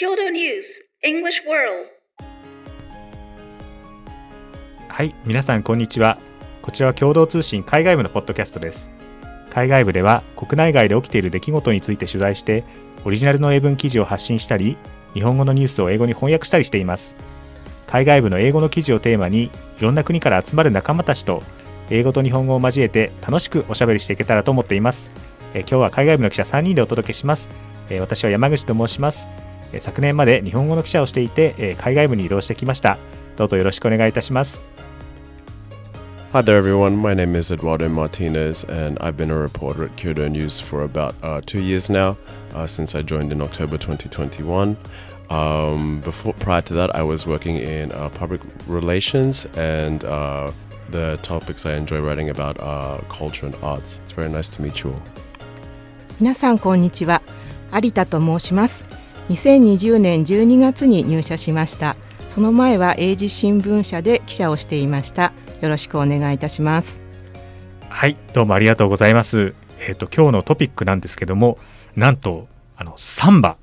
Kyodo News English World。 はい、皆さんこんにちは。こちらは共同通信海外部のポッドキャストです。海外部では国内外で起きている出来事について取材してオリジナルの英文記事を発信したり、日本語のニュースを英語に翻訳したりしています。海外部の英語の記事をテーマにいろんな国から集まる仲間たちと英語と日本語を交えて楽しくおしゃべりしていけたらと思っています。今日は海外部の記者3人でお届けします。私は山口と申します。昨年まで日本語の記者をしていて、海外部に移動してきました。どうぞよろしくお願いいたします。Hi there everyone, my name is Eduardo and Martinez and I've been a reporter at Kyodo News for about 2 years now, since I joined in October 2021. Prior to that I was working in public relations and the topics I enjoy writing about are culture and arts. It's very nice to meet you all. 皆さんこんにちは、有田と申します。2020年12月に入社しました。その前は英字新聞社で記者をしていました。よろしくお願いいたします。はい、どうもありがとうございます。今日のトピックなんですけども、なんとサンバ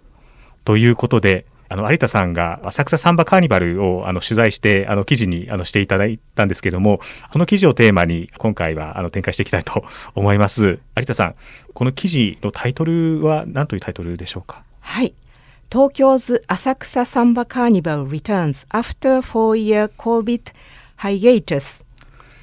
ということで、有田さんが浅草サンバカーニバルを取材して記事にしていただいたんですけども、その記事をテーマに今回は展開していきたいと思います。有田さん、この記事のタイトルは何というタイトルでしょうか？はい、東京ズ浅草サンバカーニバル returns after 4-year COVID hiatus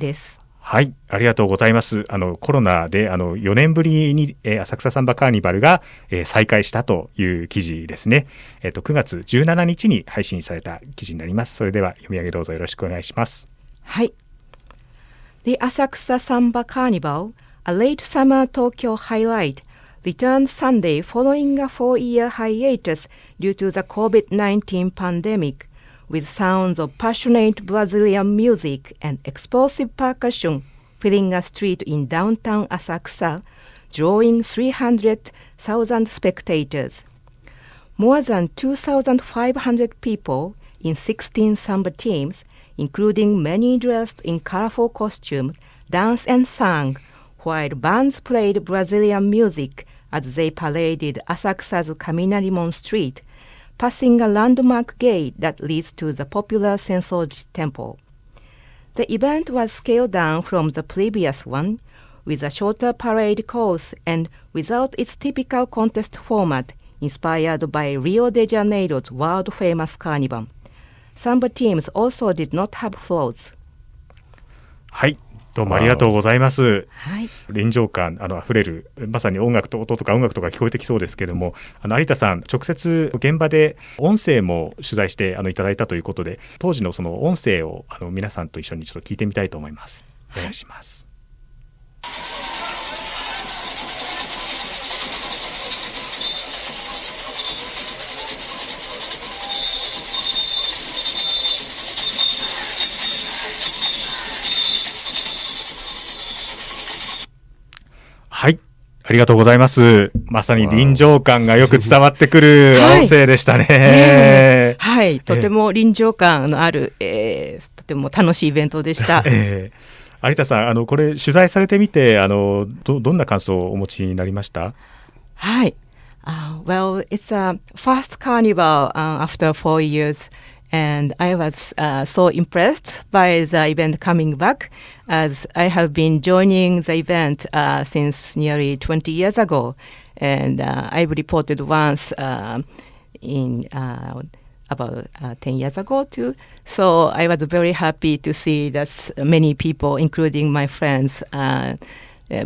です。はい、ありがとうございます。コロナで4年ぶりに浅草サンバカーニバルが再開したという記事ですね。9月17日に配信された記事になります。それでは読み上げどうぞよろしくお願いします。はい。The Asakusa Samba Carnival, a late summer Tokyo highlight, returned Sunday following a 4-year hiatus due to the COVID-19 pandemic.With sounds of passionate Brazilian music and explosive percussion filling a street in downtown Asakusa, drawing 300,000 spectators. More than 2,500 people in 16 samba teams, including many dressed in colorful costumes, danced and sang, while bands played Brazilian music as they paraded Asakusa's Kaminarimon Street,passing a landmark gate that leads to the popular Sensoji Temple. The event was scaled down from the previous one, with a shorter parade course and without its typical contest format inspired by Rio de Janeiro's world-famous carnival. Samba teams also did not have floats. はい、どうもありがとうございます。はい、臨場感あふれる、まさに音楽と音とか音楽とか聞こえてきそうですけれども、有田さん直接現場で音声も取材していただいたということで、当時のその音声を皆さんと一緒にちょっと聞いてみたいと思います。お願いします。はい、ありがとうございます。まさに臨場感がよく伝わってくる音声でしたね。はい、とても臨場感のある、とても楽しいイベントでした。有田さん、これ取材されてみてどんな感想をお持ちになりました？はい、Well, it's a first carnival after 4 years.And I was so impressed by the event coming back, as I have been joining the event since nearly 20 years ago. And I've reported once in about 10 years ago too. So I was very happy to see that many people, including my friends,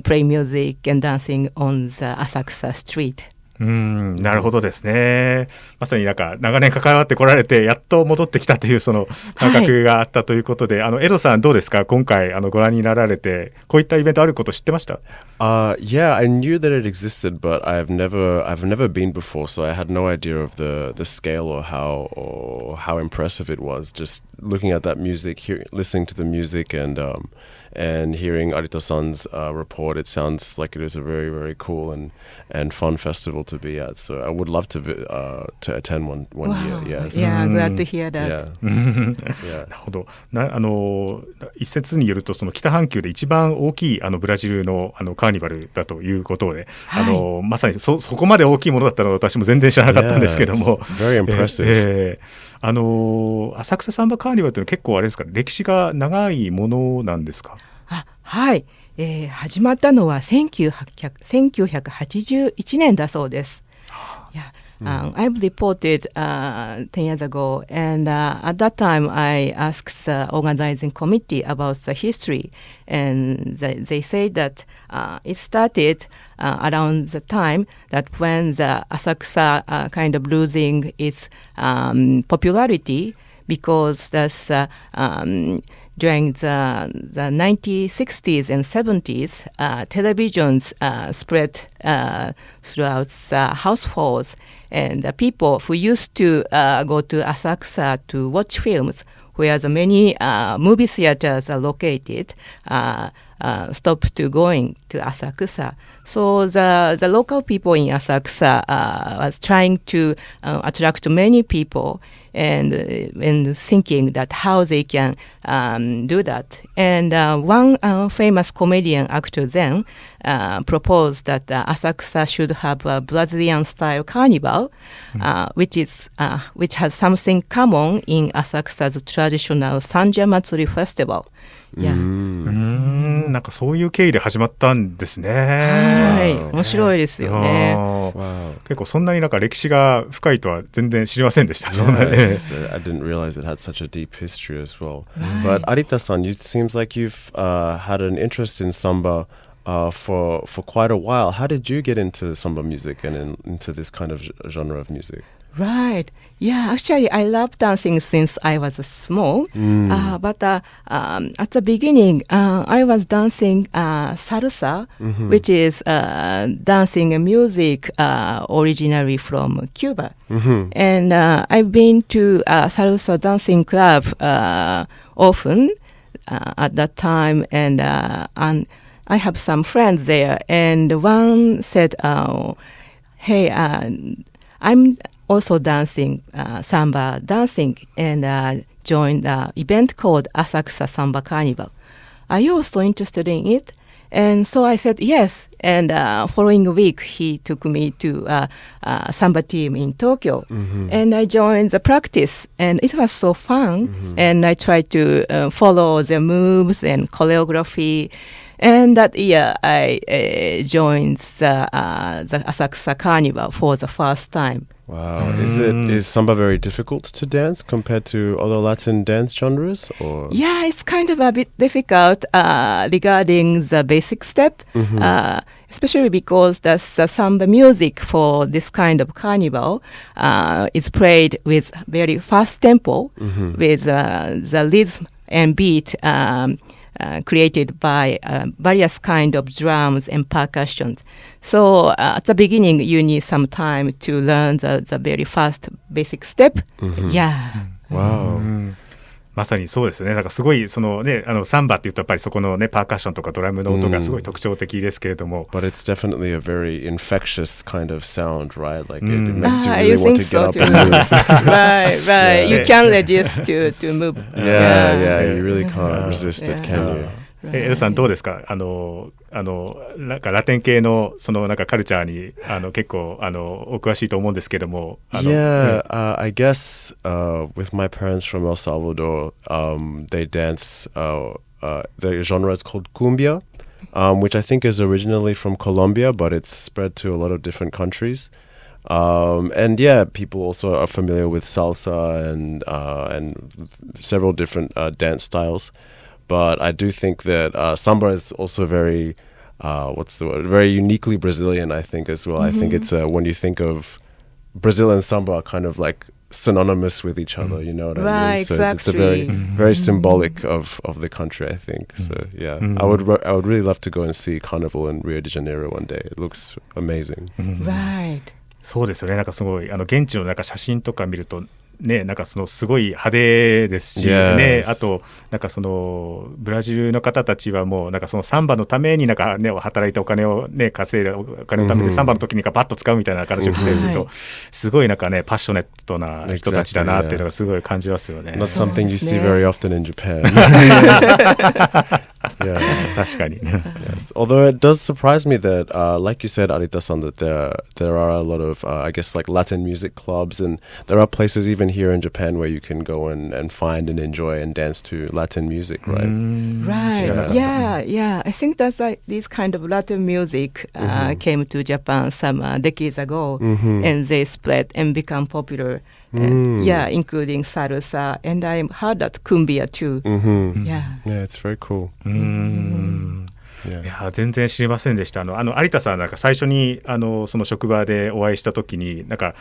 play music and dancing on the Asakusa street.なるほどですね。まさになんか長年関わってこられてやっと戻ってきたというその感覚があったということで、エドさんどうですか？今回ご覧になられてこういったイベントあること知ってました？ Yeah, I knew that it existed, but I've never been before, so I had no idea of the scale or how impressive it was. Just looking at that music, listening to the music, and hearing Arita-san's report, it sounds like it is a very, very cool and fun festival to be at. So I would love to attend one Wow. year. Yes. Yeah, glad to hear that. Yeah. なるほど。一説によるとその北半球で一番大きいブラジルのカーニバルだということで、はい、まさにそこまで大きいものだったのは私も全然知らなかったんですけども、very impressive. 浅草サンバカーニバルというのは結構あれですか、歴史が長いものなんですか？はい、始まったのは1981年だそうです。I've reported 10 years ago, and at that time I asked the organizing committee about the history, and they say that it started around the time that when the Asakusa kind of losing its popularity, because that's during the 1960s and 70s, televisions spread throughout the households, and the people who used to go to Asakusa to watch films, where the many movie theaters are located, stopped to going to Asakusa. So the local people in Asakusa was trying to attract many people, and thinking that how they can do that. And one famous comedian actor then proposed that Asakusa should have a Brazilian-style carnival, which has something common in Asakusa's traditional Sanja Matsuri festival. Yeah. なんかそういう経緯で始まったんですね。はい、面白いですよね。結構そんなになんか歴史が深いとは全然知りませんでした。Yes, I didn't realize it had such a deep history as well. But Arita-san, it seems like you've had an interest in samba for quite a while. How did you get into samba music and into this kind of genre of music? Right. Yeah, actually, I love dancing since I was small. But at the beginning, I was dancing salsa, which is dancing music originally from Cuba. And I've been to salsa dancing club often at that time, and I have some friends there. And one said, "Hey, I'm also dancing samba dancing, and joined the event called Asakusa Samba Carnival. Are you also interested in it?" And so I said yes. And following week, he took me to a samba team in Tokyo. And I joined the practice. And it was so fun. And I tried to follow the moves and choreography. And that year, I joined the Asakusa Carnival for the first time. Wow. Is samba very difficult to dance compared to other Latin dance genres? Or? Yeah, it's kind of a bit difficult regarding the basic step, especially because the samba music for this kind of carnival is played with very fast tempo, with the rhythm and beat created by various kind of drums and percussions. So at the beginning, you need some time to learn the very fast basic step. Yeah. Wow. まさにそうですね。なんかすごいそのね、サンバっていうとやっぱりそこのねパーカッションとかドラムの音がすごい特徴的ですけれども。But it's definitely a very infectious kind of sound, right? Like it makes you really want to get up and move. Right. Yeah. You can't resist to move. Yeah, you really can't resist it, can you? エルさんどうですか？なんかラテン系のそのなんかカルチャーに結構お詳しいと思うんですけども。Yeah, I guess with my parents from El Salvador, they dance. The genre is called cumbia, which I think is originally from Colombia, but it's spread to a lot of different countries. And yeah, people also are familiar with salsa and several different dance styles. But I do think that samba is also very, very uniquely Brazilian, I think, as well. I think it's when you think of Brazil and samba are kind of like synonymous with each other, you know what I mean? So exactly. It's a very, very symbolic of the country, I think. So yeah, I would really love to go and see Carnival in Rio de Janeiro one day. It looks amazing. Right. そうですよね。なんかすごい現地のなんか写真とか見るとね、なんかそのすごい派手ですし、ね、あとなんかそのブラジルの方たちはもうなんかそのサンバのためになんか、ね、働いたお金を、ね、稼いだお金のためにサンバの時にバッと使うみたいな形を聞いたりすると、すごいなんかねパッショネットな人たちだなっていうのがすごい感じますよね。Not something you see very often in Japan. Yeah, 確かに。Yes. Although it does surprise me that, like you said, Arita-san, that there are a lot of, I guess, like Latin music clubs, and there are places even here in Japan where you can go and find and enjoy and dance to Latin music, right? Right. Yeah. I think that's like this kind of Latin music came to Japan some decades ago, and they spread and become popular. Yeah, including salsa, and I heard that cumbia too. Yeah, it's very cool. いや全然知りませんでした。有田さんなんか最初にその職場でお会いしたときになんか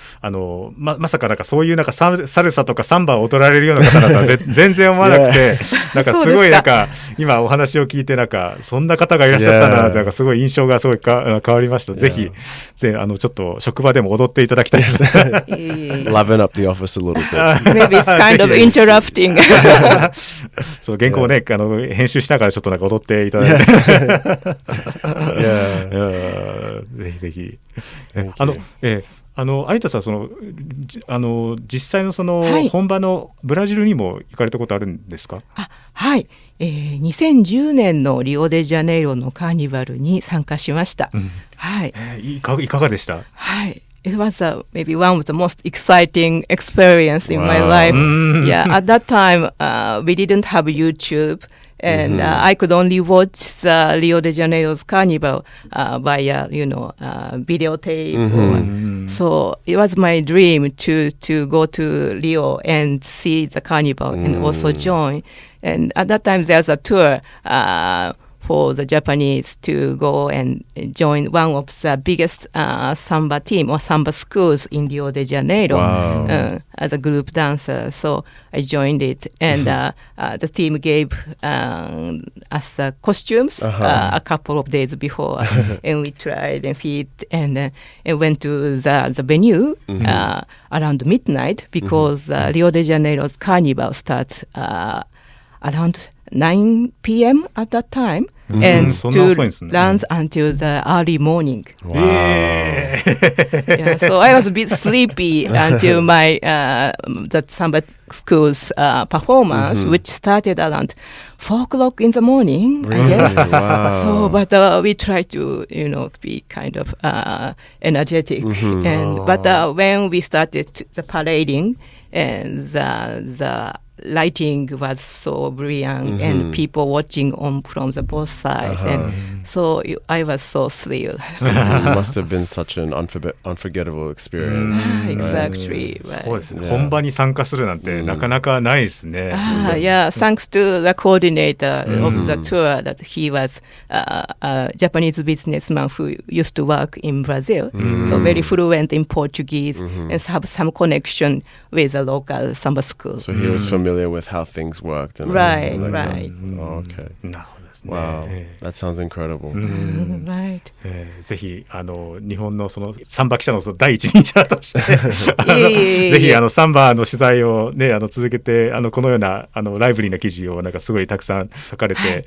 まさかなんかそういうなんかサルサとかサンバを踊られるような方々は全然思わなくてなんかすごいなんか今お話を聞いてなんかそんな方がいらっしゃったなってなんかすごい印象がすごい変わりました。ぜひちょっと職場でも踊っていただきたいです。Liven up the office a little bit. Maybe it's kind of interrupting. そう原稿をね編集しながらちょっとなんか踊っていただいて。ぜひぜひ。有田さん実際のその本場のブラジルにも行かれたことあるんですか？はい、2010年のリオデジャネイロのカーニバルに参加しました。はい。いかがでした？はい。It was maybe one of the most exciting experience in my life. Yeah, at that time we didn't have YouTube.And I could only watch the Rio de Janeiro's carnival via, videotape. So it was my dream to go to Rio and see the carnival and also join. And at that time, there's a tour for the Japanese to go and join one of the biggest samba team or samba schools in Rio de Janeiro as a group dancer. So I joined it, and the team gave us costumes a couple of days before, and we tried and fit and went to the venue around midnight because Rio de Janeiro's carnival starts around 9 p.m. at that time.And to runs until the early morning. Wow. Yeah, so I was a bit sleepy until my that samba school's performance, which started around 4 o'clock in the morning, Really? I guess. Wow. So, but we try to, be kind of energetic. But when we started the parading, and the lighting was so brilliant and people watching from the both sides, and so I was so thrilled. It must have been such an unforgettable experience. Exactly. そうですね。本場に参加するなんてなかなかないですね。Yeah, thanks to the coordinator of the tour that he was a Japanese businessman who used to work in Brazil, so very fluent in Portuguese and have some connection with the local samba school. So he was familiar with how things worked. And Right. Oh, okay. なるほどですね。Wow, that sounds incredible. Right. ぜひ日本のそのサンバ記者のその第一人者としてぜひサンバの取材をね続けてこのようなライブリーな記事をなんかすごいたくさん書かれて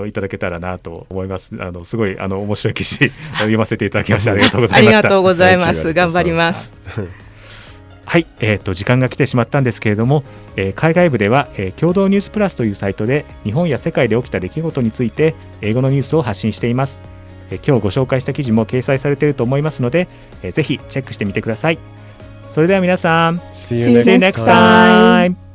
いただけたらなと思います。すごい面白い記事読ませていただきましてありがとうございました。ありがとうございます。頑張ります。はい、時間が来てしまったんですけれども、海外部では、共同ニュースプラスというサイトで日本や世界で起きた出来事について英語のニュースを発信しています。今日ご紹介した記事も掲載されていると思いますので、ぜひチェックしてみてください。それでは皆さん See you next next time.